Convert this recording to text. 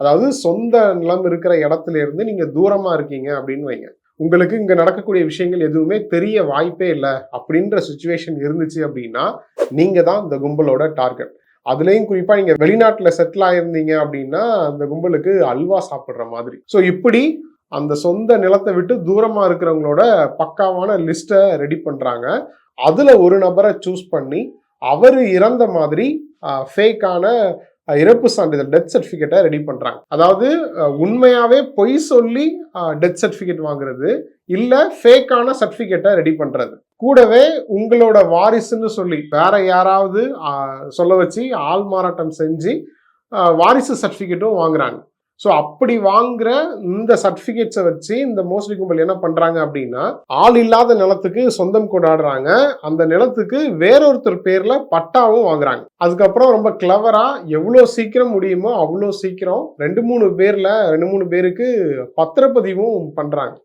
அதாவது சொந்த நிலம் இருக்கிற இடத்துல இருந்து நீங்க தூரமா இருக்கீங்க அப்படின்னு வைங்க. உங்களுக்கு இங்க நடக்கக்கூடிய விஷயங்கள் எதுவுமே தெரிய வாய்ப்பே இல்லை அப்படின்ற சுச்சுவேஷன் இருந்துச்சு அப்படின்னா நீங்க தான் இந்த கும்பலோட டார்கெட். அதுலயும் குறிப்பா நீங்க வெளிநாட்டுல செட்டில் ஆயிருந்தீங்க அப்படின்னா அந்த கும்பலுக்கு அல்வா சாப்பிடுற மாதிரி. ஸோ இப்படி அந்த சொந்த நிலத்தை விட்டு தூரமா இருக்கிறவங்களோட பக்காவான லிஸ்ட்டை ரெடி பண்றாங்க. அதுல ஒரு நபரை சூஸ் பண்ணி அவரு இறந்த மாதிரி ஃபேக்கான இறப்பு சான்றிதழ் டெத் சர்டிபிகேட்டை ரெடி பண்றாங்க. அதாவது உண்மையாவே பொய் சொல்லி டெத் சர்டிபிகேட் வாங்குறது, இல்ல ஃபேக்கான சர்டிபிகேட்டை ரெடி பண்றது. கூடவே உங்களோட வாரிசுன்னு சொல்லி வேற யாராவது சொல்ல வச்சு ஆள் மாறாட்டம் செஞ்சு வாரிசு சர்டிபிகேட்டும் வாங்குறாங்க. ஸோ அப்படி வாங்குற இந்த சர்டிபிகேட்ஸை வச்சு இந்த மோசடி கும்பல் என்ன பண்றாங்க அப்படின்னா, ஆள் இல்லாத நிலத்துக்கு சொந்தம் கொண்டாடுறாங்க. அந்த நிலத்துக்கு வேறொருத்தர் பேர்ல பட்டாவும் வாங்குறாங்க. அதுக்கப்புறம் ரொம்ப கிளவரா எவ்வளவு சீக்கிரம் முடியுமோ அவ்வளோ சீக்கிரம் 2-3 பேருக்கு பத்திரப்பதிவும் பண்றாங்க.